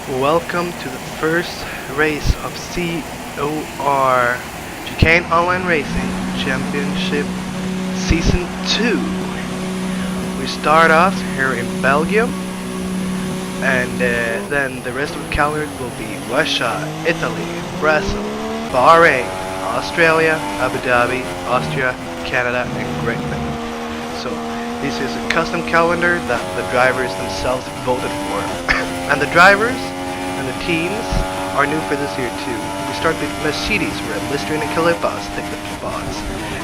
Welcome to the first race of COR Chicane Online Racing Championship Season 2. We start off here in Belgium, and then the rest of the calendar will be Russia, Italy, Brazil, Bahrain, Australia, Abu Dhabi, Austria, Canada, and Great Britain. So this is a custom calendar that the drivers themselves voted for. And the drivers and the teams are new for this year too. We start with Mercedes, where Listerine and Calipos take the spots.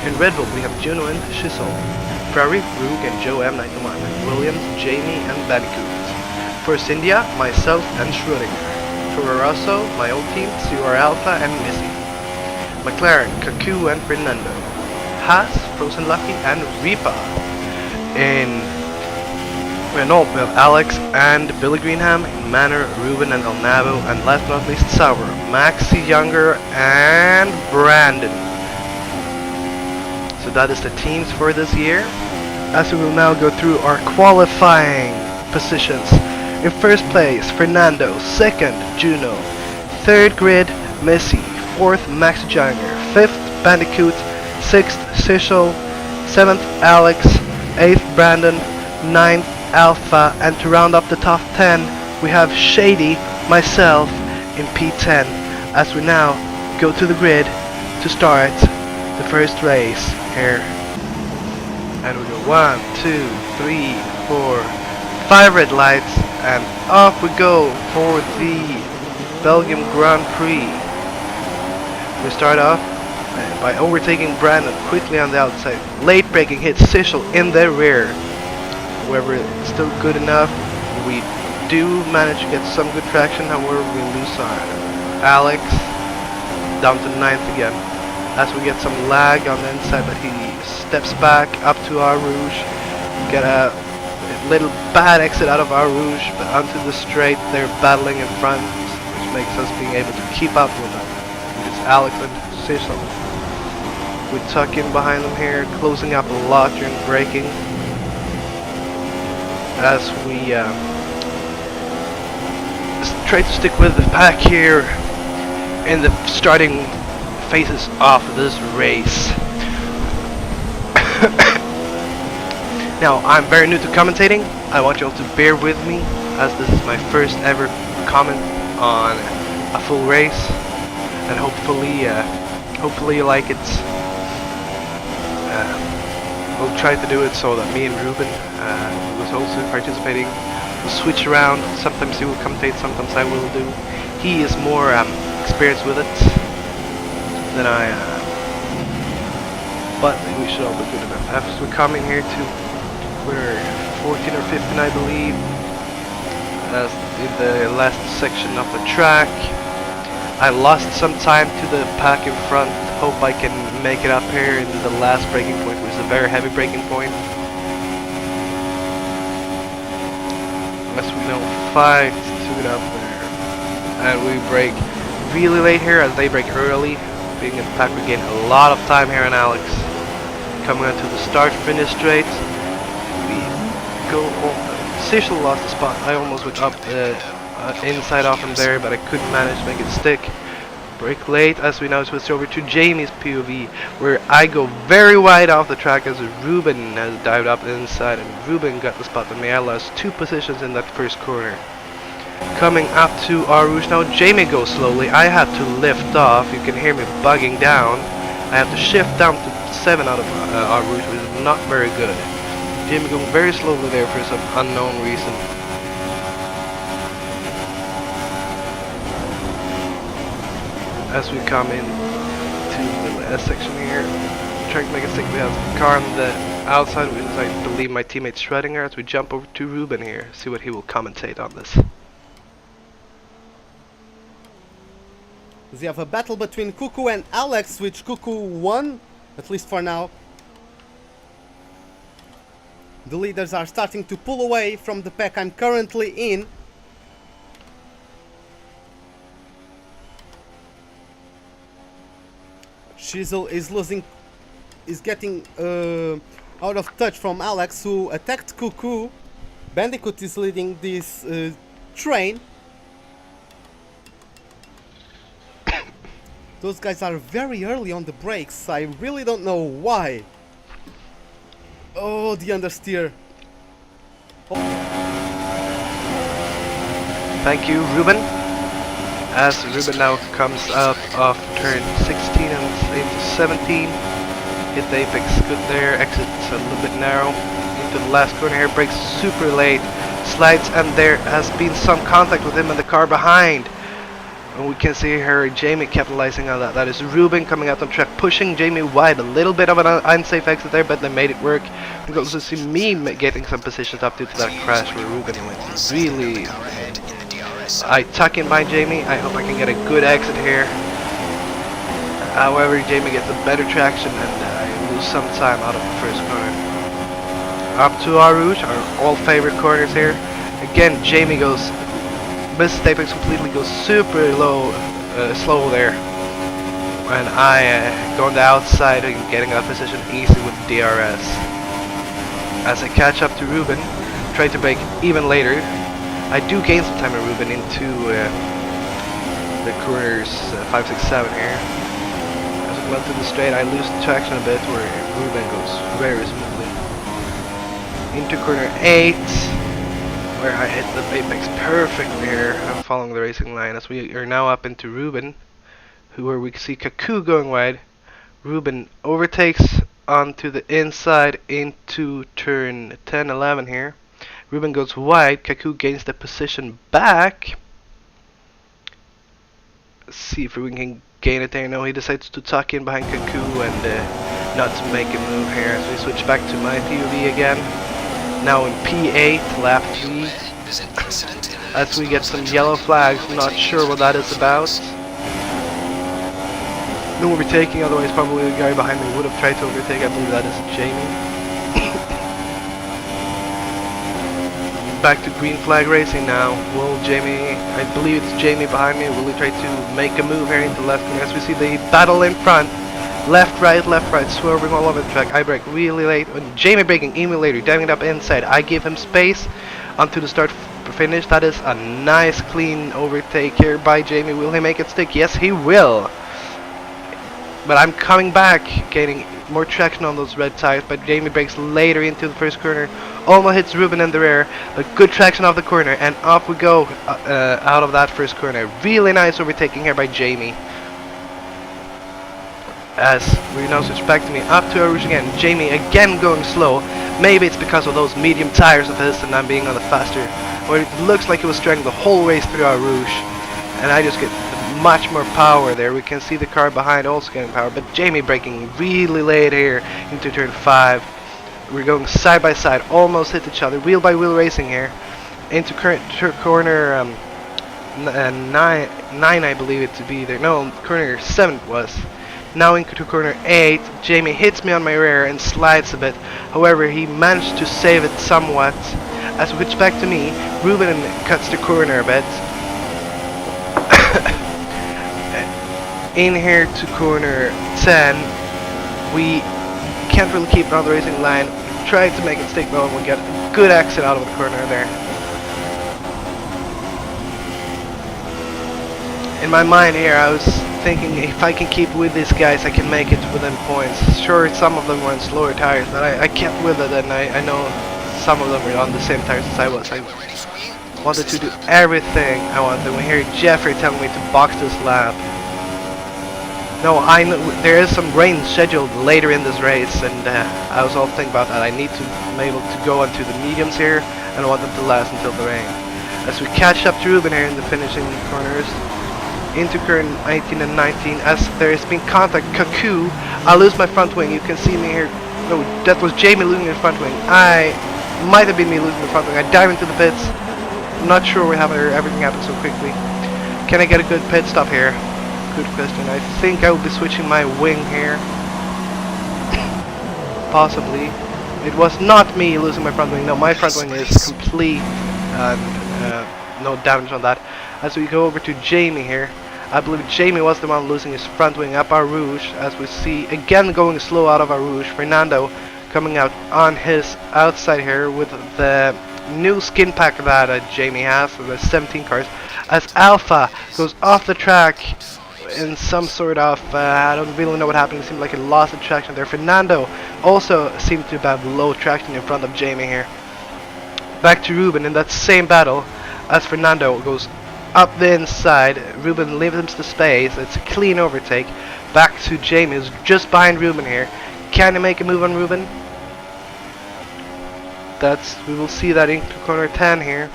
In Red Bull we have Juno and Schissel, Ferrari, Rug and Joe M91, Williams, Jamie and Bandicoot. Force India, myself and Schrödinger. Toro Rosso, my old team, COR Alpha and Missy. McLaren, Kaku and Fernando. Haas, Frozen Lucky and Ripa. In Renault we have Alex and Billy Greenham, Manor, Ruben and El Nabo, and last but not least Sauber, Maxi Younger and Brandon. So that is the teams for this year. As we will now go through our qualifying positions. In first place, Fernando. Second, Juno. Third grid, Messi. Fourth, Maxi Younger. Fifth, Bandicoot. Sixth, Sishel. Seventh, Alex. Eighth, Brandon. Ninth, Alpha, and to round up the top 10 we have Shady, myself in P10, as we now go to the grid to start the first race here. And we go 1, 2, 3, 4, 5 red lights, and off we go for the Belgium Grand Prix. We start off by overtaking Brandon quickly on the outside. Late braking hits Sishel in the rear. However, it's still good enough. We do manage to get some good traction, however we lose on Alex down to 9th again as we get some lag on the inside, but he steps back up to our Rouge, get a little bad exit out of our Rouge, but onto the straight they're battling in front, which makes us being able to keep up with them. It's Alex and Cecil. We tuck in behind them here, closing up a lot during braking, as we try to stick with the pack here in the starting phases of this race. Now, I'm very new to commentating. I want you all to bear with me, as this is my first ever comment on a full race, and hopefully you like it. We'll try to do it so that me and Ruben, who's also participating, will switch around. Sometimes he will commentate, sometimes I will do. He is more experienced with it than I am, but we should all be good enough. As we're coming here to, we're 14 or 15 I believe, as in the last section of the track. I lost some time to the pack in front. Hope I can make it up here in the last braking point, which is a very heavy braking point. As we know, 5 to it up there. And we brake really late here as they brake early. Being in the pack, we gain a lot of time here on Alex. Coming onto the start-finish straight, we go home. Cecil lost the spot. I almost went up inside off him there, but I couldn't manage to make it stick. Brake late as we now switch over to Jamie's POV, where I go very wide off the track as Ruben has dived up inside, and Ruben got the spot on me. I lost 2 positions in that first corner. Coming up to our Rouge now, Jamie goes slowly. I have to lift off. You can hear me bugging down. I have to shift down to 7 out of our Rouge, which is not very good. Jamie going very slowly there for some unknown reason. As we come in to the last section here, trying to make a stick. We have a car on the outside, which is, I believe, my teammate Schrödinger, as we jump over to Ruben here, see what he will commentate on this. We have a battle between Cuckoo and Alex, which Cuckoo won, at least for now. The leaders are starting to pull away from the pack I'm currently in. Shizzle is getting out of touch from Alex, who attacked Cuckoo. Bandicoot is leading this train. Those guys are very early on the brakes. I really don't know why. Oh, the understeer. Thank you, Ruben. As Ruben now comes out of turn 16 and into 17. Hit the apex good there, exits a little bit narrow. Into the last corner here, brakes super late. Slides, and there has been some contact with him and the car behind. And we can see here Jamie capitalizing on that. That is Ruben coming out on track, pushing Jamie wide. A little bit of an unsafe exit there, but they made it work. We can also see me getting some positions up due to that crash where Ruben went really. I tuck in behind Jamie. I hope I can get a good exit here. However, Jamie gets a better traction and I lose some time out of the first corner. Up to our route, our all favorite corners here. Again, Jamie goes. Misses apex completely, goes super low, slow there, and I go on the outside and getting that position easy with DRS. As I catch up to Ruben, try to brake even later. I do gain some time in Ruben into the corners 5, 6, 7 here. As I go into the straight, I lose traction a bit where Ruben goes very smoothly. Into corner 8. Where I hit the apex perfectly here. I'm following the racing line as we are now up into Ruben, where we see Kaku going wide. Ruben overtakes onto the inside into turn 10, 11 here. Ruben goes wide. Kaku gains the position back. Let's see if we can gain it there. No, he decides to tuck in behind Kaku and not to make a move here. As we switch back to my POV again. Now in P8, lap 3, as we get some yellow flags, not sure what that is about. No overtaking, otherwise probably the guy behind me would have tried to overtake. I believe that is Jamie. Back to green flag racing now. Will Jamie, I believe it's Jamie behind me, will he try to make a move here into left? And as we see the battle in front. Left, right, swerving all over the track. I brake really late. And Jamie braking even later, diving it up inside. I give him space onto the start finish. That is a nice clean overtake here by Jamie. Will he make it stick? Yes, he will. But I'm coming back, gaining more traction on those red tires. But Jamie brakes later into the first corner. Almost hits Ruben in the rear. But good traction off the corner. And off we go out of that first corner. Really nice overtaking here by Jamie. As we now switch back to me, up to our rouge again. Jamie again going slow. Maybe it's because of those medium tires of his and I'm being on the faster. Or it looks like he was struggling the whole way through our rouge. And I just get much more power there. We can see the car behind also getting power. But Jamie braking really late here into turn 5. We're going side by side, almost hit each other. Wheel by wheel racing here. Into current corner 9, I believe it to be there. No, corner 7 it was. Now into corner 8, Jamie hits me on my rear and slides a bit. However, he managed to save it somewhat. As we switch back to me, Ruben cuts the corner a bit. In here to corner 10, we can't really keep it on the racing line. Try to make it stick though, and we get a good exit out of the corner there. In my mind here, I was thinking if I can keep with these guys, I can make it within points. Sure, some of them were on slower tires, but I kept with it, and I know some of them were on the same tires as I was. I wanted to do everything I wanted. We hear Jeffrey telling me to box this lap. No, I know there is some rain scheduled later in this race, and I was all thinking about that. I need to be able to go onto the mediums here, and I want them to last until the rain. As we catch up to Ruben here in the finishing corners. Into current 18 and 19 as there has been contact. Kaku, I lose my front wing. You can see me here. No, that was Jamie losing his front wing. I might have been me losing the front wing. I dive into the pits. I'm not sure we have everything happened so quickly. Can I get a good pit stop here? Good question. I think I will be switching my wing here. Possibly. It was not me losing my front wing. No, my front wing is complete and no damage on that. As we go over to Jamie here, I believe Jamie was the one losing his front wing up our rouge. As we see again going slow out of our rouge, Fernando coming out on his outside here with the new skin pack that Jamie has, the 17 cars. As Alpha goes off the track in some sort of, I don't really know what happened. It seemed like he lost the traction there. Fernando also seemed to have low traction in front of Jamie here. Back to Ruben in that same battle as Fernando goes up the inside. Ruben leaves him the space. It's a clean overtake. Back to Jamie, who's just behind Ruben here. Can he make a move on Ruben? We will see that into corner 10 here.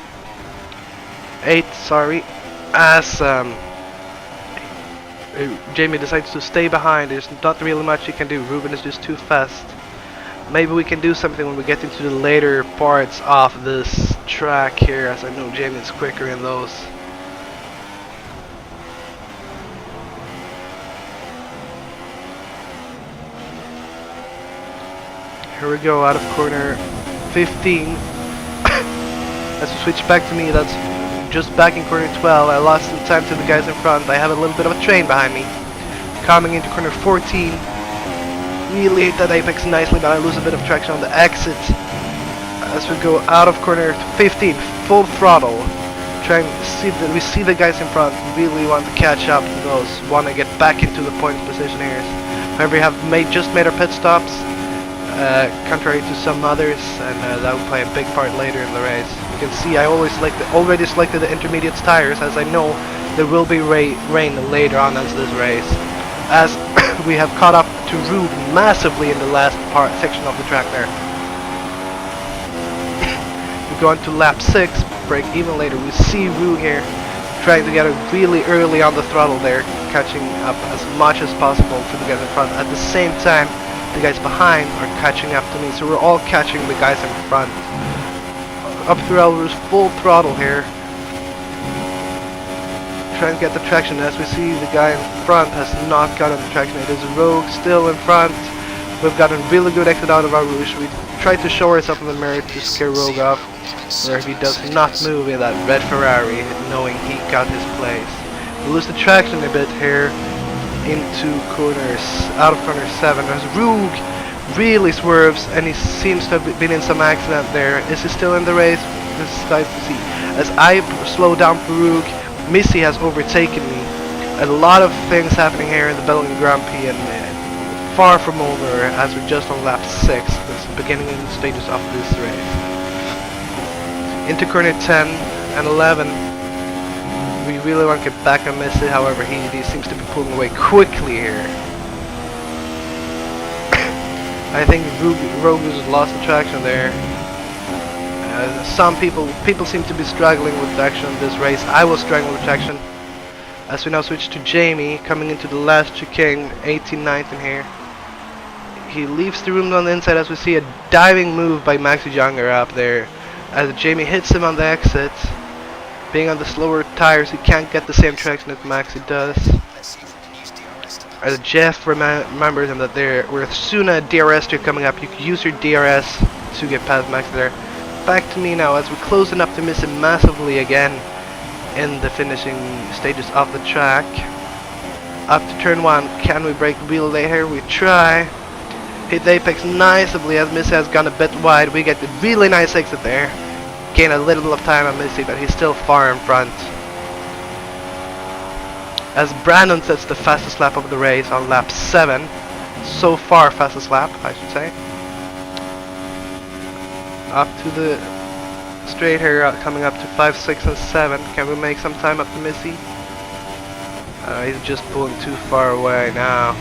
8, sorry. As Jamie decides to stay behind. There's not really much he can do. Ruben is just too fast. Maybe we can do something when we get into the later parts of this track here, as I know Jamie is quicker in those. Here we go, out of corner 15. As we switch back to me, that's just back in corner 12. I lost some time to the guys in front. I have a little bit of a train behind me. Coming into corner 14. Really hit that apex nicely, but I lose a bit of traction on the exit. As we go out of corner 15, full throttle. Trying to see that we see the guys in front. Really want to catch up to those. Want to get back into the point position here. However, we have just made our pit stops. Contrary to some others, and that will play a big part later in the race. You can see I already selected the intermediate tires, as I know there will be rain later on in this race, as we have caught up to Rude massively in the last section of the track there. We go on to lap 6, break even later. We see Rude here trying to get it really early on the throttle there, catching up as much as possible to the guys in front. At the same time, the guys behind are catching up to me, so we're all catching the guys in front. Up through Elver's full throttle here. Trying to get the traction. As we see, the guy in front has not gotten the traction. It is Rogue still in front. We've got a really good exit out of our rouge. We tried to show ourselves in the mirror to scare Rogue off, where he does not move in that red Ferrari, knowing he got his place. We lose the traction a bit here into corners, out of corner 7, as Rogue really swerves, and he seems to have been in some accident there. Is he still in the race? This is nice to see. As I slow down for Rogue, Missy has overtaken me. A lot of things happening here in the Belgian Grand Prix, and far from over, as we're just on lap 6. This is the beginning of the stages of this race. Into corner 10 and 11. We really want to get back on Missy, however he seems to be pulling away quickly here. I think Rogue has lost the traction there. Some people seem to be struggling with traction in this race. I was struggling with traction. As we now switch to Jamie, coming into the last chicane, 18-19 here. He leaves the room on the inside, as we see a diving move by Maxi Younger up there. As Jamie hits him on the exit. Being on the slower tires, he can't get the same traction that Maxi does. As Jeff remembers him that we're soon a DRS trip coming up. You can use your DRS to get past Maxi there. Back to me now, as we're closing up to miss him massively again in the finishing stages of the track. Up to turn 1, can we break the wheel here? We try. Hit the apex nicely as Missy has gone a bit wide. We get the really nice exit there. Gain a little of time on Missy, but he's still far in front. As Brandon sets the fastest lap of the race on lap 7. So far fastest lap, I should say. Up to the straight here, coming up to 5, 6 and 7. Can we make some time up to Missy? He's just pulling too far away now.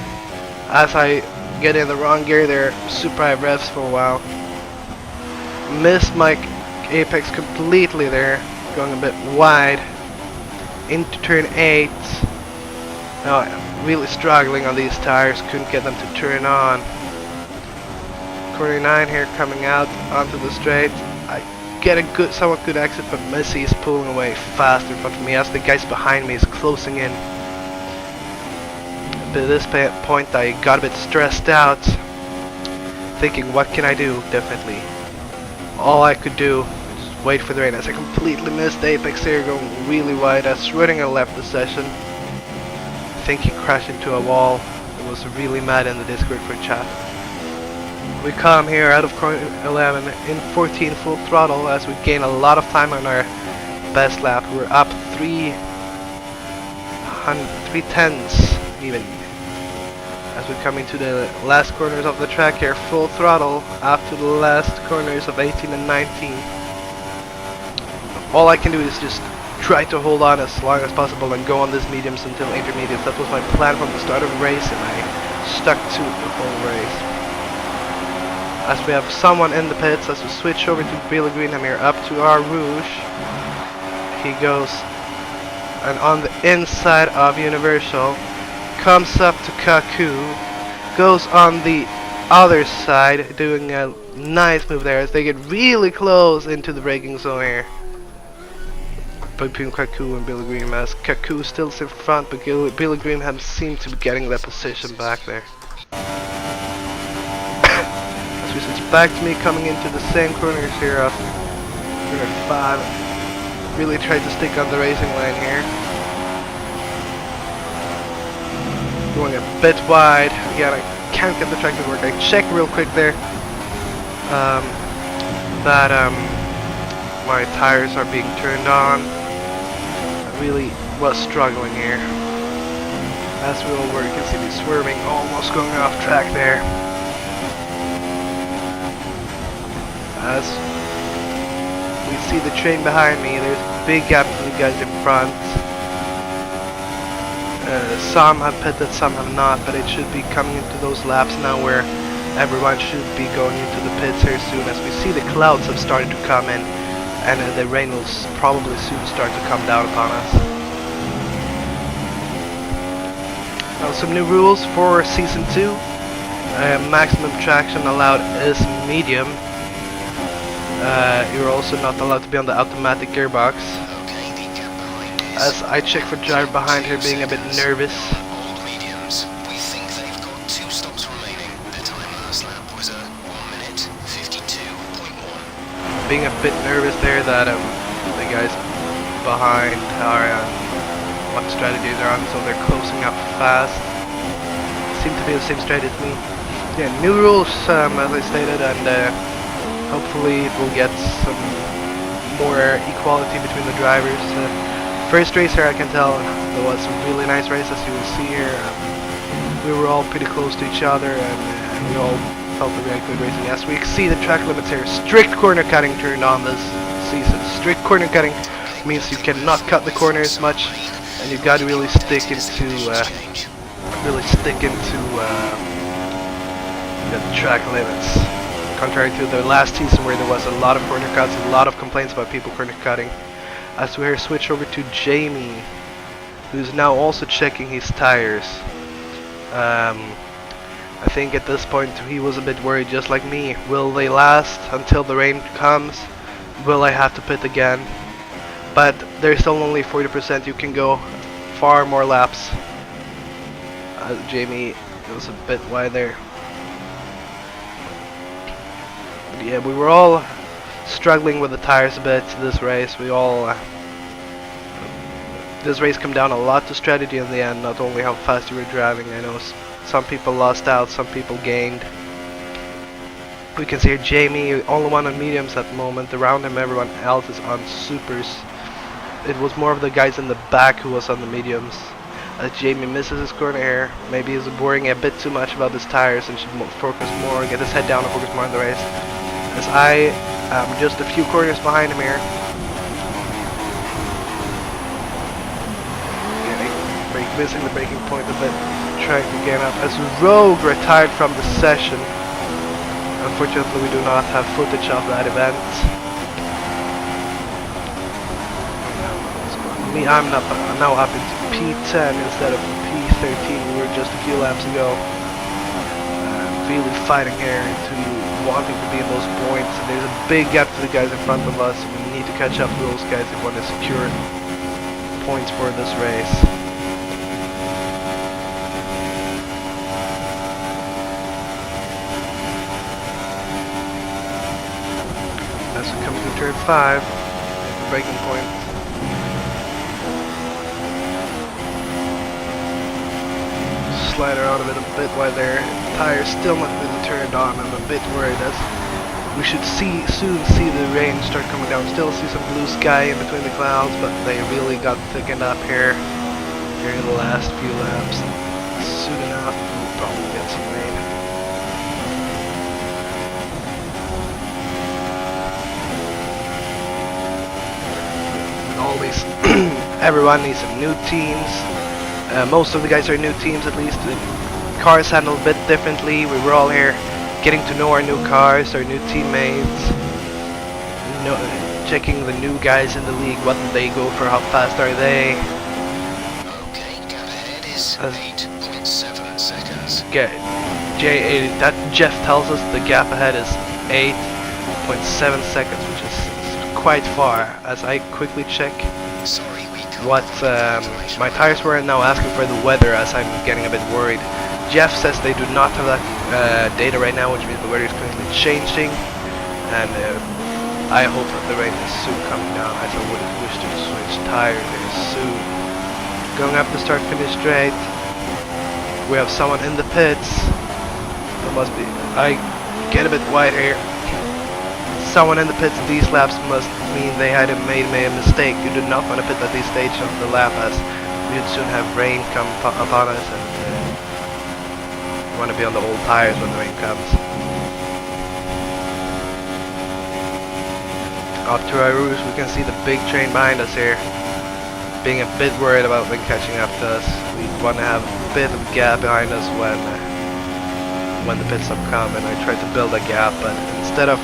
As I get in the wrong gear there, super high revs for a while. Missed my apex completely there, going a bit wide. Into turn 8. Now I'm really struggling on these tires, couldn't get them to turn on. Corner 9 here, coming out onto the straight. I get a somewhat good exit, but Missy is pulling away fast in front of me as the guys behind me is closing in. But at this point I got a bit stressed out, thinking what can I do differently. All I could do was wait for the rain, as I completely missed the apex here, going really wide as Schrödinger left the session. I think he crashed into a wall. It was really mad in the Discord for chat. We come here out of corner 11 in 14 full throttle as we gain a lot of time on our best lap. We're up 3/10 even. As we're coming to the last corners of the track here, full throttle after the last corners of 18 and 19. All I can do is just try to hold on as long as possible and go on these mediums until intermediates. That was my plan from the start of the race, and I stuck to the whole race. As we have someone in the pits, as we switch over to Billy Greenham here, up to our Rouge. He goes, and on the inside of Universal, comes up to Kaku, goes on the other side, doing a nice move there as they get really close into the braking zone here. Between Kaku and Billy Greenham, as Kaku still in front, but Billy Greenham seemed to be getting that position back there. As we switch back to me coming into the same corners here of corner 5. Really tried to stick on the racing line here. Going a bit wide. Again, I can't get the track to work. I checked real quick there that my tires are being turned on. I really was struggling here. As we all were, you can see me swerving, almost going off track there. As we see the train behind me, there's a big gap to the guys in front. Some have pitted, some have not, but it should be coming into those laps now where everyone should be going into the pits here soon, as we see the clouds have started to come in, and the rain will probably soon start to come down upon us. Now some new rules for Season 2. Maximum traction allowed is medium. You're also not allowed to be on the automatic gearbox. As I check for driver behind her being a bit nervous. Old mediums. We think they've got 2 stops remaining. Their time last lap was 1 minute 52.1. Being a bit nervous there that the guys behind are what strategy they're on, so they're closing up fast. Seem to be the same strategy as me. Yeah, new rules as I stated, and hopefully it will get some more equality between the drivers. First race here, I can tell it was a really nice race, as you will see here. We were all pretty close to each other, and we all felt a very good racing. As we see the track limits here, strict corner cutting turned on this season. Strict corner cutting means you cannot cut the corners much, and you got to really stick into the track limits. Contrary to the last season where there was a lot of corner cuts, a lot of complaints about people corner cutting. As we here switch over to Jamie, who's now also checking his tires. I think at this point he was a bit worried, just like me. Will they last until the rain comes? Will I have to pit again? But there's still only 40%. You can go far more laps. Jamie was a bit wide there. But yeah, we were all struggling with the tires a bit this race. We all this race come down a lot to strategy in the end, not only how fast you were driving. I know some people lost out, some people gained. We can see here Jamie, only one on mediums at the moment. Around him everyone else is on supers. It was more of the guys in the back who was on the mediums. As Jamie misses his corner here, maybe he's worrying a bit too much about his tires and should focus more, get his head down and focus more on the race. As I just a few corners behind him here. Missing the braking point a bit, trying to gain up. As Rogue retired from the session. Unfortunately, we do not have footage of that event. I'm now up into P10 instead of P13. We were just a few laps ago. Really fighting here to wanting to be in those points. There's a big gap to the guys in front of us. We need to catch up to those guys if we want to secure points for this race. As we come to turn 5, the braking point. Slide around a bit while their tires still not really turned on. I'm a bit worried as we should soon see the rain start coming down. Still see some blue sky in between the clouds, but they really got thickened up here. During the last few laps. Soon enough, we'll probably get some rain. Always, everyone needs some new teams. Most of the guys are new teams, at least. The cars handle a bit differently. We were all here getting to know our new cars, our new teammates, checking the new guys in the league. What do they go for? How fast are they? Okay, gap ahead is 8.7 seconds. That Jeff tells us the gap ahead is 8.7 seconds, which is quite far. As I quickly check Sorry, we can't what provide information my about tires were, and now asking for the weather, as I'm getting a bit worried. Jeff says they do not have that data right now, which means the weather is currently changing, and I hope that the rain is soon coming down, as I would wish to switch tires very soon. Going up the start-finish straight, we have someone in the pits. There must be. I get a bit wide here. Someone in the pits these laps must mean they had made a mistake. You do not want to pit at this stage of the lap, as we would soon have rain come upon us, and you want to be on the old tires when the rain comes. Up to our roofs, we can see the big train behind us here, being a bit worried about them catching up to us. We want to have a bit of a gap behind us when the pit stop come, and I tried to build a gap, but instead of,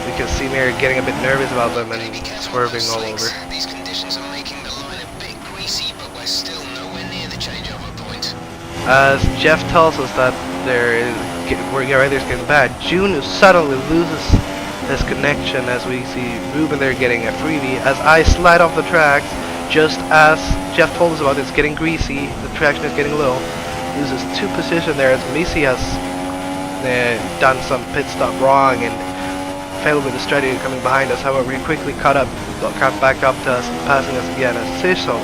you can see me here getting a bit nervous about them and swerving all over. These conditions are making the line a bit greasy, but we're still nowhere near the changeover point. As Jeff tells us that we're getting bad, June suddenly loses his connection, as we see Ruben there getting a freebie. As I slide off the tracks, just as Jeff told us about, it's getting greasy, the traction is getting low. Loses 2 positions there, as Missy has done some pit stop wrong and failed with the strategy coming behind us. However, he quickly caught back up to us, passing us again. As Sisho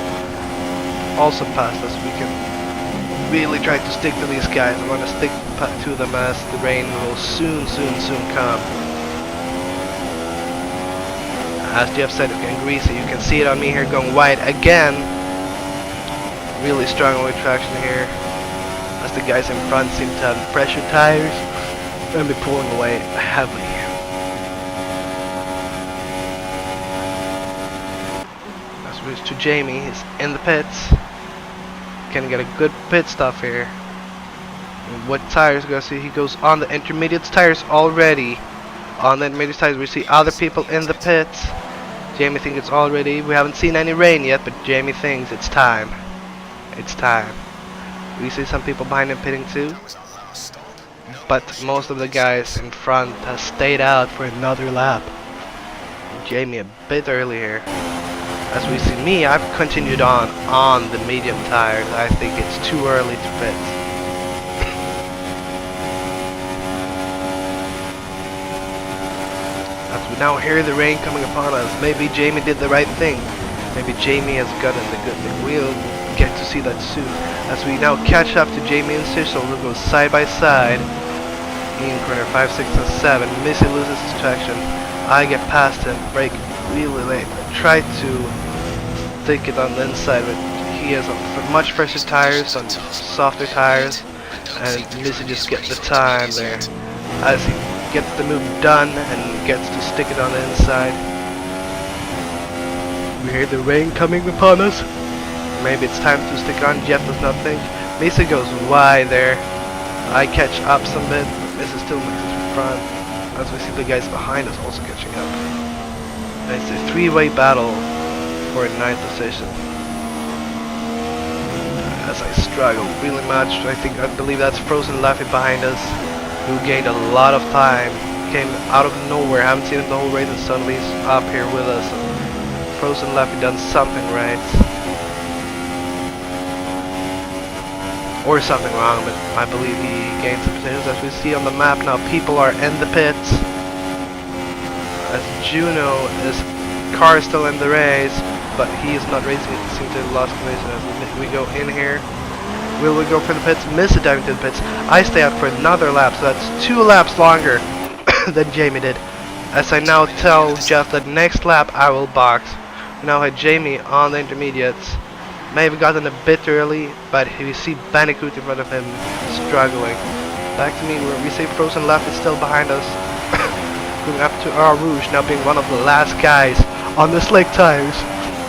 also passed us, we can really try to stick to these guys. I want to stick to them, as the rain will soon come. As Jeff said, it's getting greasy. You can see it on me here going wide again. Really strong with traction here, as the guys in front seem to have pressure tires and be pulling away heavily. As we to Jamie, he's in the pits. Can get a good pit stop here. And what tires go see? He goes on the intermediate tires already. On the intermediate tires, we see other people in the pits. Jamie thinks it's all ready. We haven't seen any rain yet, but Jamie thinks it's time. It's time. We see some people behind him pitting too, but most of the guys in front have stayed out for another lap. Jamie a bit earlier. As we see me, I've continued on the medium tires. I think it's too early to pit. As we now hear the rain coming upon us, maybe Jamie did the right thing. Maybe Jamie has gotten the good thing. We'll get to see that soon. As we now catch up to Jamie and Sissel, we'll go side by side in corner 5, 6, and 7. Missy loses his traction. I get past him, brake really late. Try to stick it on the inside, but he has much fresher tires on softer tires, and Missy just gets the time there. As he gets the move done and gets to stick it on the inside. We hear the rain coming upon us. Maybe it's time to stick on. Jeff does not think. Missy goes wide there. I catch up some bit, but Missy still makes it in front. As we see the guys behind us also catching up. And it's a 3-way battle for 9th position. As I struggle really much, I believe that's Frozen Laffy behind us, who gained a lot of time. Came out of nowhere, haven't seen him the whole race, and suddenly he's up here with us. Frozen Laffy done something right. Or something wrong, but I believe he gained some positions. As we see on the map now, people are in the pits. As Juno, his car is still in the race, but he is not racing. It seems to have lost position. As we go in here, will we go for the pits? Miss it diving to the pits. I stay out for another lap, so that's 2 laps longer than Jamie did. As I now tell Jeff that next lap I will box. We now had Jamie on the intermediates. May have gotten a bit early, but we see Bandicoot in front of him struggling. Back to me where we see Frozen Left is still behind us. Going up to our Rouge, now being one of the last guys on the slick tires.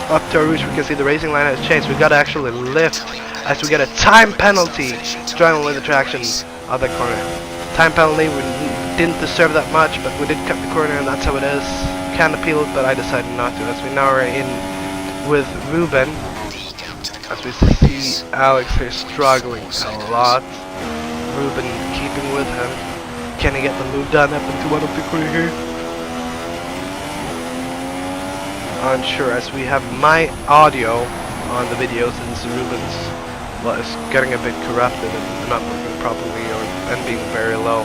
Up to our Rouge, we can see the racing line has changed. We gotta actually lift as we get a time penalty straddling the traction of the corner. Time penalty, we didn't deserve that much, but we did cut the corner and that's how it is. Can appeal it, but I decided not to, as we now are in with Ruben. As we see Alex here struggling a lot. Ruben keeping with him. Can he get the move done up into one of the corner here? Unsure, as we have my audio on the video since Ruben's is getting a bit corrupted and not working properly and being very low.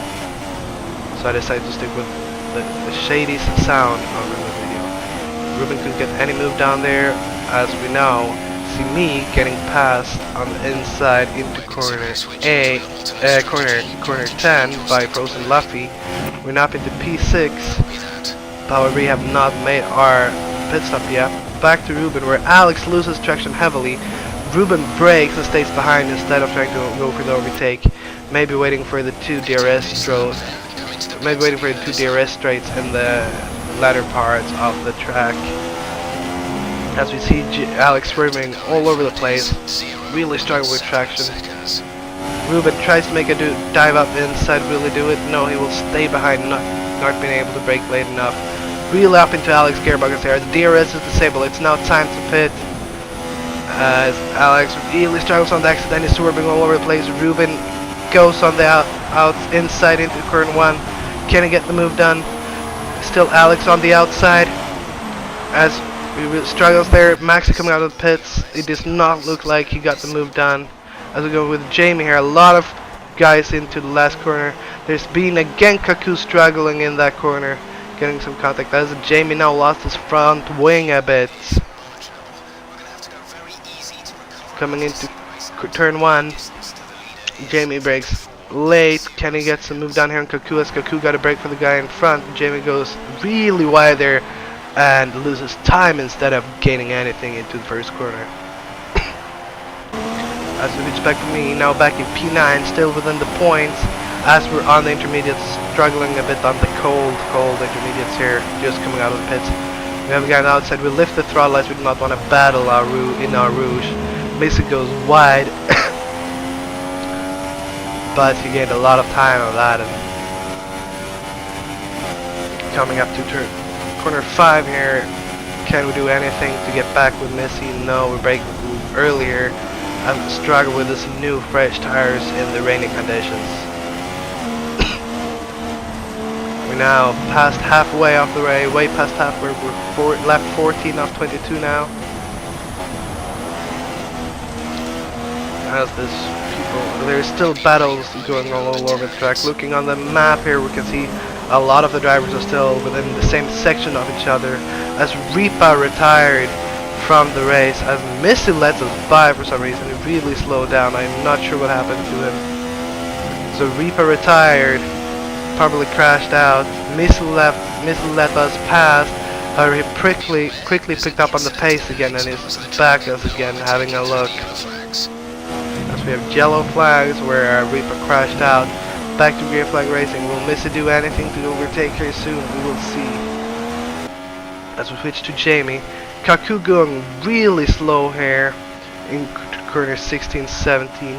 So I decided to stick with the shady sound on the video. Ruben couldn't get any move down there, as we now see me getting past on the inside into corner corner 10 by Frozen Luffy. We're now up into P6. However, we have not made our pit stop yet. Back to Ruben, where Alex loses traction heavily. Ruben brakes and stays behind instead of trying to go for the overtake. Maybe waiting for the two DRS straights. Maybe waiting for the two DRS straights in the latter parts of the track. As we see Alex swerving all over the place, really struggling with traction. Ruben tries to make a dive up inside, will he do it? No, he will stay behind, not being able to brake late enough. Really up into Alex gearbox there. The DRS is disabled. It's now time to pit. As Alex really struggles on the exit, then he's swerving all over the place. Ruben goes on the out inside into corner 1. Can he get the move done? Still Alex on the outside. As we struggles there, Max is coming out of the pits. It does not look like he got the move done. As we go with Jamie here, a lot of guys into the last corner. There's been again Kaku struggling in that corner, getting some contact. As Jamie now lost his front wing a bit. Coming into turn 1, Jamie brakes late. Can he get some move down here on Kaku? As Kaku got a break for the guy in front. Jamie goes really wide there and loses time instead of gaining anything into the first corner. As we expect me, now back in P9, still within the points, as we're on the intermediates, struggling a bit on the cold intermediates here, just coming out of the pits. We have a guy outside, we lift the throttle as we do not want to battle our in our Rouge. Basically goes wide, but he gained a lot of time on that. And coming up to corner 5 here, can we do anything to get back with Missy? No, we break earlier. I've struggled with this new fresh tires in the rainy conditions. We're now past halfway off the way past halfway. We're left 14 off 22 now. As there's still battles going on all over the track. Looking on the map here, we can see a lot of the drivers are still within the same section of each other. As Reaper retired from the race, as Missy lets us by for some reason, he really slowed down. I'm not sure what happened to him. So Reaper retired, probably crashed out. Missy let us pass. However, he quickly picked up on the pace again and is back us again, having a look. As we have yellow flags where Reaper crashed out. Back to green flag racing. Will Missy do anything to overtake her soon? We will see. As we switch to Jamie, Kaku going really slow here in corner 16, 17.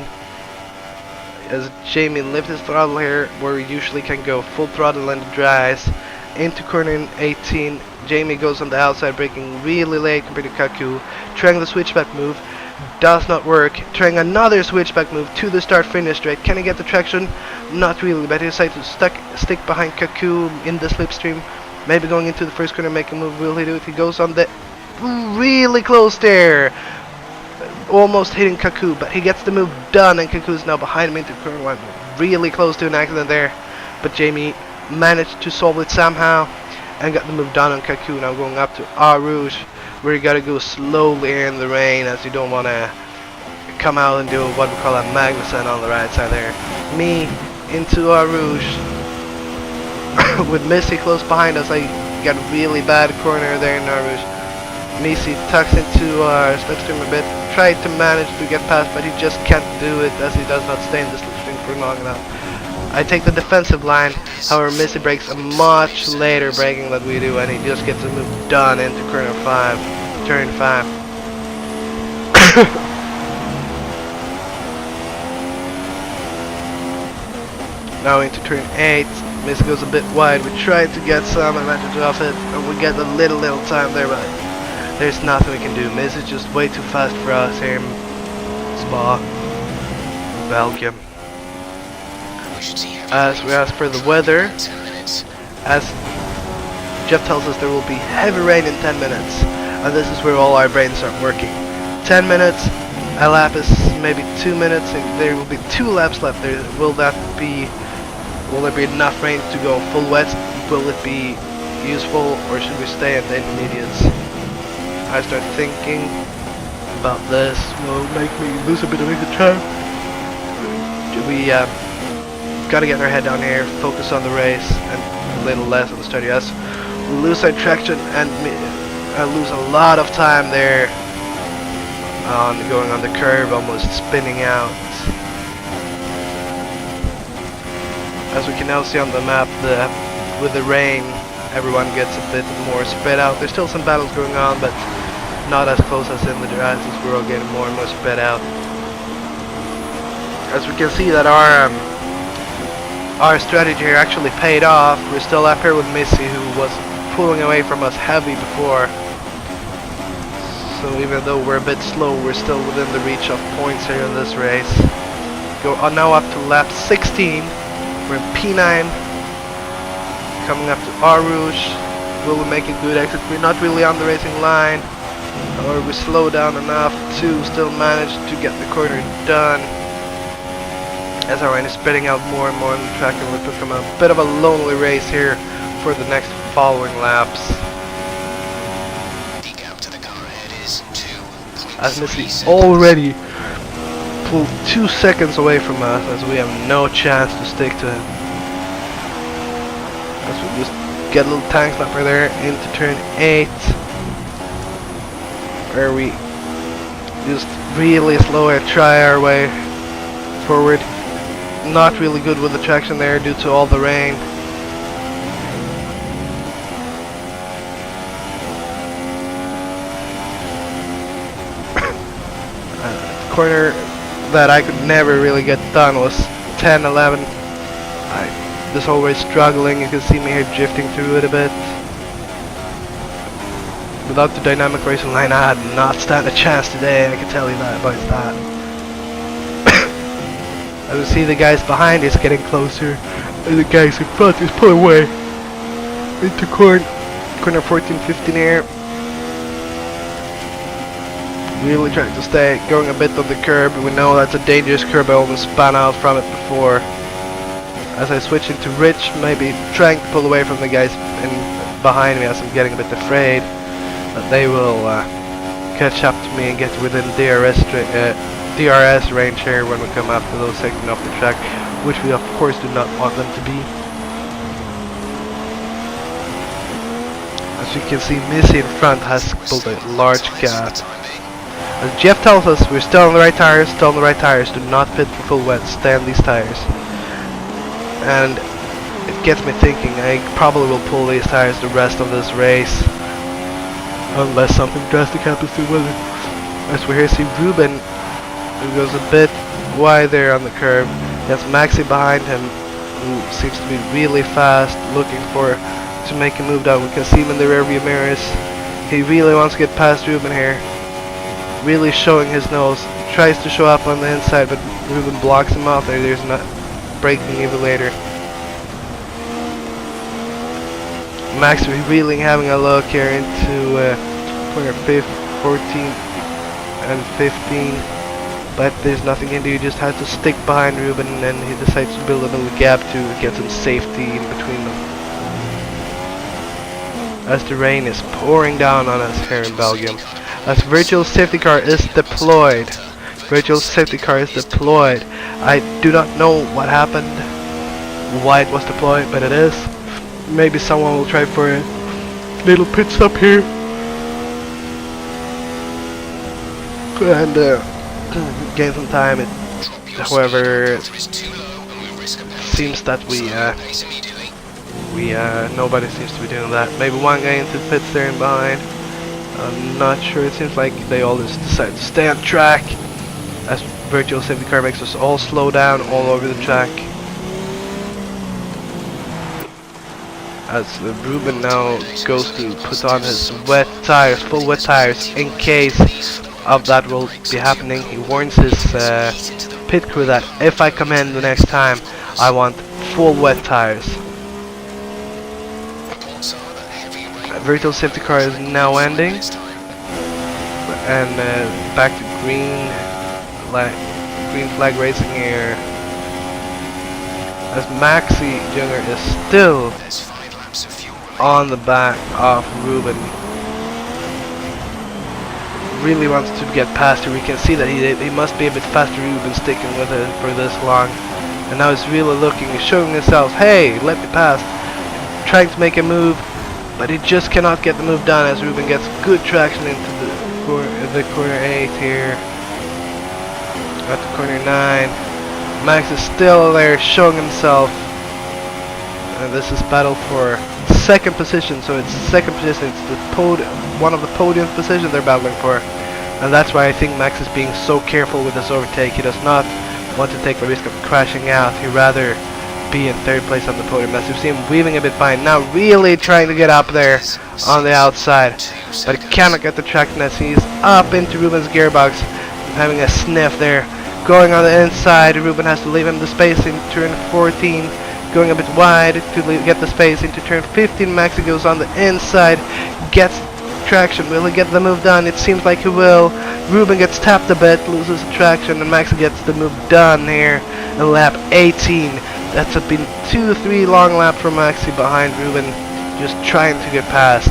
As Jamie lifts his throttle here, where we usually can go full throttle in the dries, into corner 18. Jamie goes on the outside, braking really late compared to Kaku, trying the switchback move. Does not work. Trying another switchback move to the start-finish straight. Can he get the traction? Not really, but he decided to stick behind Kaku in the slipstream. Maybe going into the first corner, make a move. Will he do it? He goes on the really close there, almost hitting Kaku, but he gets the move done, and Kaku is now behind him into corner 1. Really close to an accident there, but Jamie managed to solve it somehow and got the move done on Kaku. Now going up to our Rouge, where you gotta go slowly in the rain, as you don't want to come out and do what we call a Magnussen on the right side there. Me into our Rouge with Missy close behind us. I got a really bad corner there in our Rouge. Misi tucks into our slipstream a bit, tried to manage to get past, but he just can't do it as he does not stay in the slipstream for long enough. I take the defensive line, however Missy breaks a much later braking than we do, and he just gets a move done into turn 5. Now into turn 8, Missy goes a bit wide. We try to get some advantage off it, and we get a little time there, but there's nothing we can do. Missy is just way too fast for us here in Spa, Belgium. As we ask for the weather, as Jeff tells us there will be heavy rain in 10 minutes, and this is where all our brains start working. 10 minutes, a lap is maybe 2 minutes, and there will be 2 laps left. Will there be enough rain to go full wet? Will it be useful, or should we stay at the intermediates? I start thinking about this. Will make me lose a bit of the time. We gotta get our head down here, focus on the race, and a little less on the study. As we lose our traction and I lose a lot of time there on going on the curve, almost spinning out. As we can now see on the map, with the rain, everyone gets a bit more spread out. There's still some battles going on, but not as close as in the Jurassic. We're all getting more and more spread out. As we can see that our strategy here actually paid off. We're still up here with Missy, who was pulling away from us heavy before. So even though we're a bit slow, we're still within the reach of points here in this race. Go on now up to lap 16. We're in P9. Coming up to R Rouge. Will we make a good exit? We're not really on the racing line. Or we slow down enough to still manage to get the corner done. As our rain is spreading out more and more on the track, and we'll become a bit of a lonely race here for the next following laps. The gap to the car ahead is 2.3 As Missy seconds. already pulled 2 seconds away from us, as we have no chance to stick to him. As we just get a little tank slapper there into turn 8, where we just really slow try our way forward. Not really good with the traction there due to all the rain. Corner that I could never really get done was 10, 11. I just always struggling. You can see me here drifting through it a bit. Without the dynamic racing line, I had not stand a chance today. I can tell you that about that. As we see the guys behind is getting closer, and the guys in front is pulling away into corner 14, 15 here. Really trying to stay going a bit on the curb. We know that's a dangerous curb. I almost spun out from it before. As I switch into Rich, maybe trying to pull away from the guys behind me, as I'm getting a bit afraid that they will catch up to me and get within DRS range here when we come up to those sections off the track, which we of course do not want them to be. As you can see, Missy in front has pulled a large gap. As Jeff tells us, we're still on the right tires, do not pit for full wet, stay on these tires. And it gets me thinking, I probably will pull these tires the rest of this race, unless something drastic happens to the weather. As we here see Ruben, who goes a bit wide there on the curve. He has Maxi behind him, who seems to be really fast, looking to make a move down. We can see him in the rearview mirrors. He really wants to get past Ruben here. Really showing his nose. Tries to show up on the inside, but Ruben blocks him off there. There's not braking even later. Maxi really having a look here into corner 14 and 15. But there's nothing he can do, he just has to stick behind Ruben, and then he decides to build a little gap to get some safety in between them. As the rain is pouring down on us here in Belgium. As virtual safety car is deployed. I do not know what happened, why it was deployed, but it is. Maybe someone will try for a little pit stop here. and gain some time. Drop your However, speed, cover is too low and we risk a penalty. seems that Slow pace immediately. nobody seems to be doing that. Maybe one guy into the pits there in behind. I'm not sure. It seems like they all just decide to stay on track as virtual safety car makes us all slow down all over the track. As Ruben now goes to put on his wet tires, full wet tires, in case of that will be happening. He warns his pit crew that if I come in the next time, I want full wet tires. Reports are that heavy rain Virtual safety car is now ending, this time. and back to green flag racing here. As Maxi Jr. is still There's 5 laps of fuel remaining. on the back of Ruben. Really wants to get past her. We can see that he must be a bit faster. Ruben sticking with it for this long, and now he's really looking, he's showing himself, hey, let me pass, trying to make a move, but he just cannot get the move done as Ruben gets good traction into the corner 8 here. At the corner 9, Max is still there showing himself, and this is battle for second position. So it's second position, it's the one of the podium positions they're battling for, and that's why I think Max is being so careful with this overtake. He does not want to take the risk of crashing out. He'd rather be in third place on the podium. As you see him weaving a bit fine, now really trying to get up there on the outside, but he cannot get the traction as he's up into Ruben's gearbox, having a sniff there. Going on the inside, Ruben has to leave him the space in turn 14, going a bit wide to get the space into turn 15. Maxi goes on the inside, gets traction. Will he get the move done? It seems like he will. Ruben gets tapped a bit, loses traction, and Maxi gets the move done here in lap 18. That's been 2-3 long laps for Maxi behind Ruben, just trying to get past.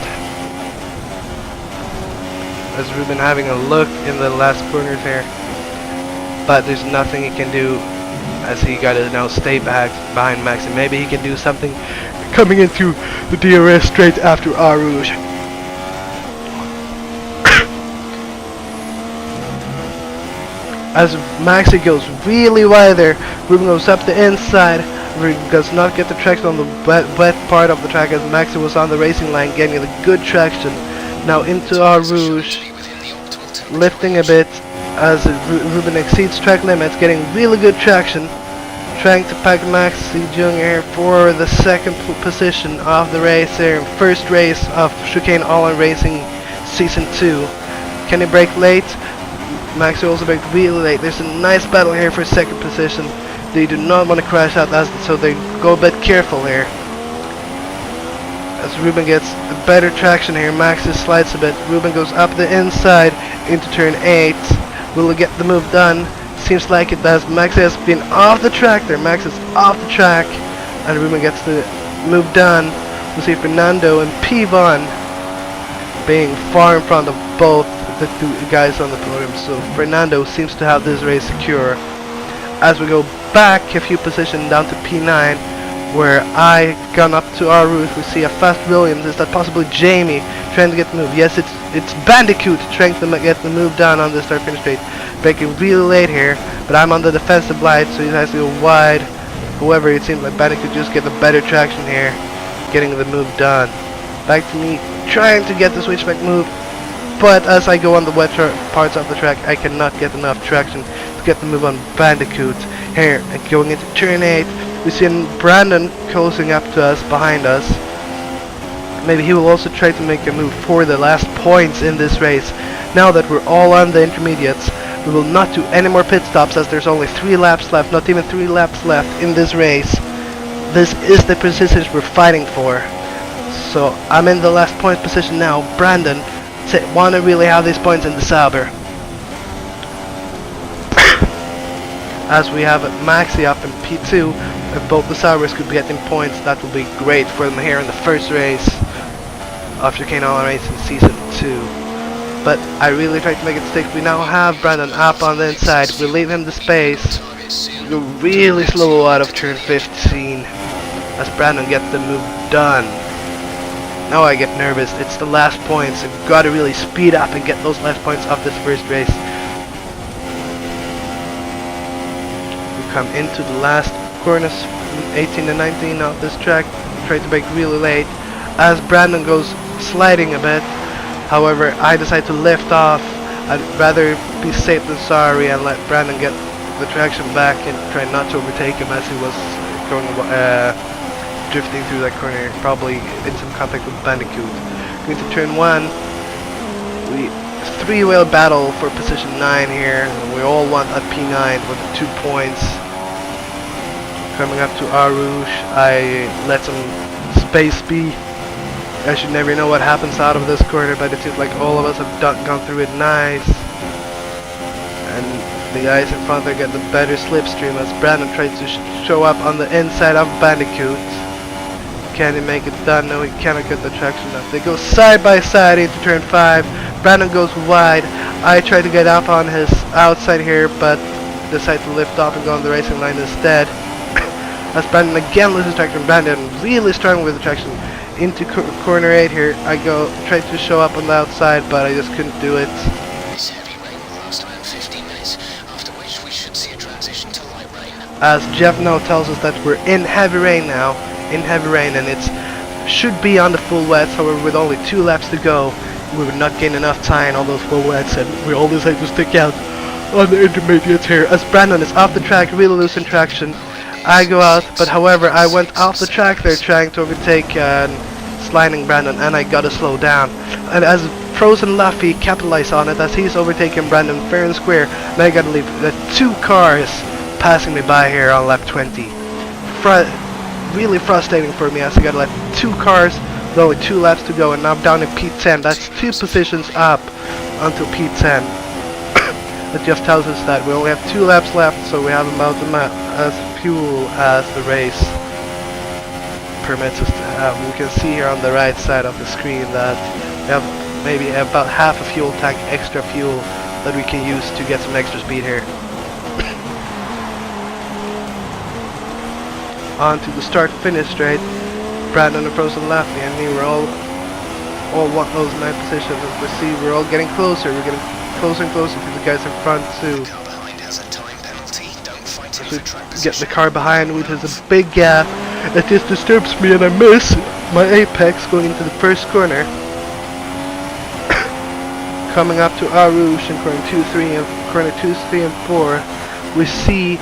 As Ruben having a look in the last corners here, but there's nothing he can do, as he got to now stay back behind Max, and maybe he can do something coming into the DRS straight after Eau Rouge. As Maxi goes really wide there, Ruben goes up the inside. Ruben does not get the traction on the wet part of the track, as Maxi was on the racing line getting the good traction. Now into Eau Rouge, lifting a bit as Ruben exceeds track limits, getting really good traction, trying to pack Maxi Jr. for the second position of the race here, first race of Chicane All-In Racing Season 2. Can he brake late? Maxi also braked really late. There's a nice battle here for second position. They do not want to crash out, so they go a bit careful here. As Ruben gets better traction here, Maxi slides a bit. Ruben goes up the inside into turn 8. Will he get the move done? Seems like it does. Max has been off the track there. Max is off the track, and Ruben gets the move done. We'll see Fernando and P1 being far in front of both the two guys on the podium. So Fernando seems to have this race secure. As we go back a few positions down to P9, where I gone up to our route, we see a fast Williams. Is that possibly Jamie trying to get the move? Yes, it's Bandicoot trying to get the move done on the start-finish straight. Braking really late here, but I'm on the defensive light, so he has to go wide. However, it seems like Bandicoot just get the better traction here, getting the move done. Back to me, trying to get the switchback move, but as I go on the wet parts of the track, I cannot get enough traction to get the move on Bandicoot here. And going into turn 8, we see Brandon closing up to us, behind us. Maybe he will also try to make a move for the last points in this race. Now that we're all on the intermediates, we will not do any more pit stops, as there's only 3 laps left, not even 3 laps left in this race. This is the position we're fighting for. So I'm in the last point position now. Brandon want to really have these points in the Sauber. As we have Maxi up in P2, if both the Saubers could be getting points, that would be great for them here in the first race of Chicane All-In Racing Season 2. But I really tried to make it stick. We now have Brandon up on the inside. We leave him the space. Go really slow out of turn 15 as Brandon gets the move done. Now I get nervous. It's the last points. I've got to really speed up and get those last points of this first race. come into the last corners, 18 and 19 of this track. Try to brake really late as Brandon goes sliding a bit. However, I decide to lift off. I'd rather be safe than sorry and let Brandon get the traction back and try not to overtake him as he was going drifting through that corner, probably in some contact with Bandicoot. Going to turn 1. We three-wheel battle for position 9 here. We all want that P9 with 2 points. Coming up to Arouche, I let some space be. I should never know what happens out of this corner, but it seems like all of us have gone through it nice. And the guys in front there get the better slipstream as Brandon tries to show up on the inside of Bandicoot. Can he make it done? No, he cannot get the traction up. They go side by side into turn 5. Brandon goes wide. I try to get up on his outside here, but decide to lift off and go on the racing line instead. As Brandon again loses traction. Brandon really strong with the traction into corner 8 here. I try to show up on the outside, but I just couldn't do it. This heavy rain will last around 15 minutes, after which we should see a transition to light rain. As Jeff now tells us that we're in heavy rain now, and it should be on the full wets. However, with only 2 laps to go, we would not gain enough time on those full wets, and we all decide to stick out on the intermediates here. As Brandon is off the track, really losing traction. I go out, but however, I went off the track there trying to overtake sliding Brandon, and I gotta slow down. And as Frozen Luffy capitalized on it, as he's overtaking Brandon fair and square, and I gotta leave the 2 cars passing me by here on lap 20. Really frustrating for me as I gotta let 2 cars with only 2 laps to go, and now I'm down in P10. That's 2 positions up until P10. But Jeff tells us that we only have 2 laps left, so we have about as fuel as the race permits us to have. We can see here on the right side of the screen that we have maybe about half a fuel tank extra fuel that we can use to get some extra speed here. On to the start-finish straight. Brandon and Frozen Laffy and me were all want those 9 positions. As we see, we're all getting closer. We're getting closer and closer to the guys in front too. Car behind has a time penalty. Don't fight him We for track get the position. car behind, which is a big gap. It just disturbs me, and I miss my apex going into the first corner. Coming up to Arouche in corner 2, 3, and 4, we see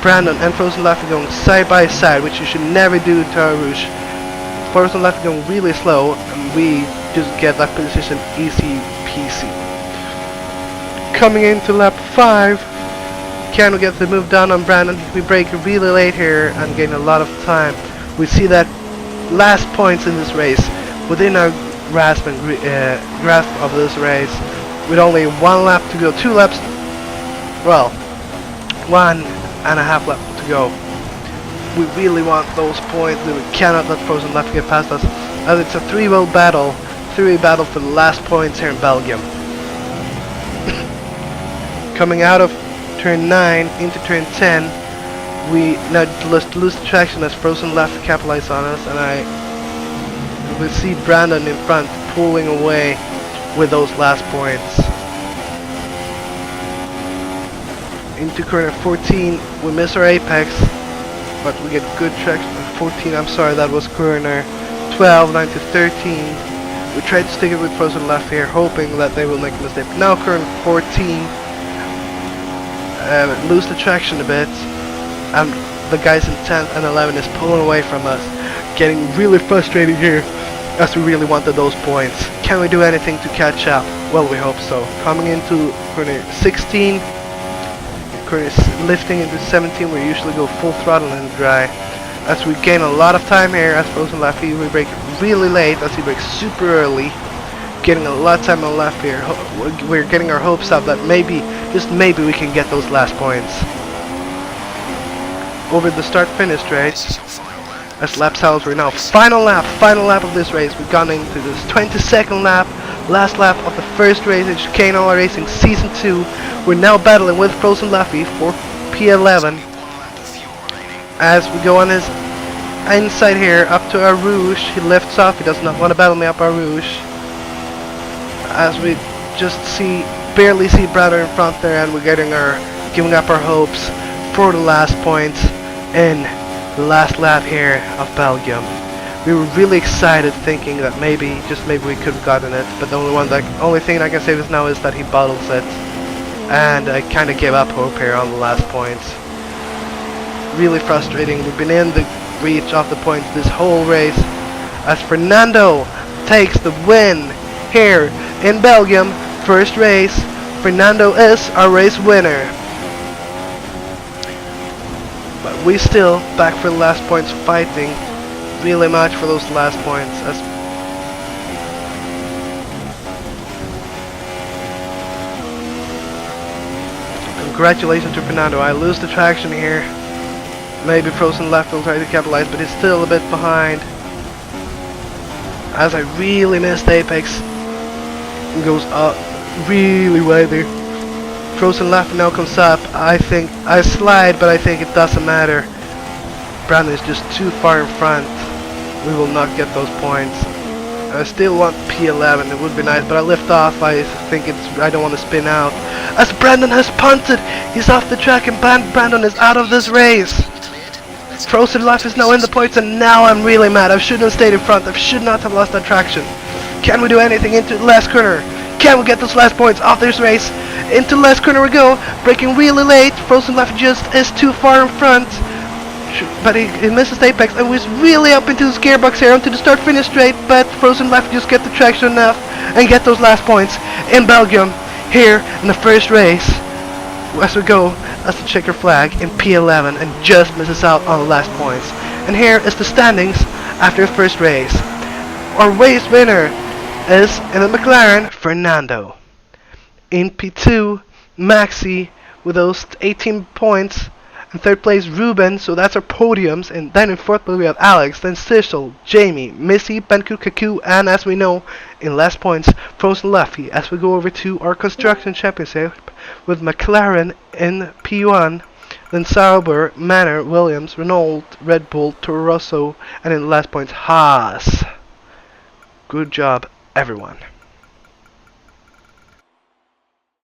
Brandon and Frozen Laffy going side by side, which you should never do to Arouche. Frozen Laffy going really slow, and we just get that position easy peasy. Coming into lap 5, can we get the move done on Brandon? We brake really late here and gain a lot of time. We see that last points in this race within our grasp of this race, with only 1 lap to go, 2 laps, well, 1.5 lap to go. We really want those points, and we cannot let Frozen Left get past us, as it's a 3-wheel battle for the last points here in Belgium. Coming out of turn 9 into turn 10, we now lose traction as Frozen Left capitalize on us, and we see Brandon in front pulling away with those last points. Into corner 14, we miss our apex, but we get good traction. 14, I'm sorry, that was corner 12, 9 to 13. We tried to stick it with Frozen Left here, hoping that they will make a mistake. Now corner 14, lose the traction a bit, and the guys in 10th and 11 is pulling away from us, getting really frustrated here as we really wanted those points. Can we do anything to catch up? Well, we hope so. Coming into corner 16, corner lifting into 17, we usually go full throttle in the dry. As we gain a lot of time here as Frozen Laffy, we brake really late as he brakes super early, getting a lot of time on left here. We're getting our hopes up that maybe, just maybe, we can get those last points. Over the start-finish race, as lap totals, we're now final lap of this race. We've gone into this 22nd lap, last lap of the first race in Chicano Racing Season 2. We're now battling with Frozen Laffy for P11. As we go on his inside here, up to Arouche, he lifts off, he does not want to battle me up Arouche. As we just barely see Brother in front there, and we're giving up our hopes. for the last points in the last lap here of Belgium. We were really excited, thinking that maybe, just maybe, we could have gotten it. But the only thing I can say this now is that he bottles it, and I kind of gave up hope here on the last points. Really frustrating. We've been in the reach of the points this whole race, as Fernando takes the win here in Belgium. First race, Fernando is our race winner. But we still back for the last points, fighting really much for those last points. As congratulations to Fernando. I lose the traction here. Maybe Frozen Left will try to capitalize, but he's still a bit behind. As I really missed Apex. It goes up really wide there. Frozen Left now comes up. I think I slide, but I think it doesn't matter. Brandon is just too far in front. We will not get those points. I still want P11. It would be nice, but I lift off. I think I don't want to spin out. As Brandon has punted, he's off the track, and Brandon is out of this race. Frozen Life is now in the points, and now I'm really mad. I shouldn't have stayed in front. I should not have lost that traction. Can we do anything into the last corner? Can we get those last points off this race? Into the last corner we go. Braking really late. Frozen Life just is too far in front. But he misses the apex, and was really up into his gearbox here onto the start-finish straight. But Frozen Life just get the traction enough and get those last points in Belgium here in the first race. As we go as the checker flag in P11 and just misses out on the last points. And here is the standings after the first race. Our race winner is in the McLaren, Fernando. In P2, Maxi with those 18 points. In third place, Ruben, so that's our podiums. And then in fourth place we have Alex, then Cecil, Jamie, Missy, Benku, Kaku, and as we know, in last points, Frozen Luffy. As we go over to our construction championship with McLaren in P1, then Sauber, Manor, Williams, Renault, Red Bull, Toro Rosso, and in the last points, Haas. Good job, everyone.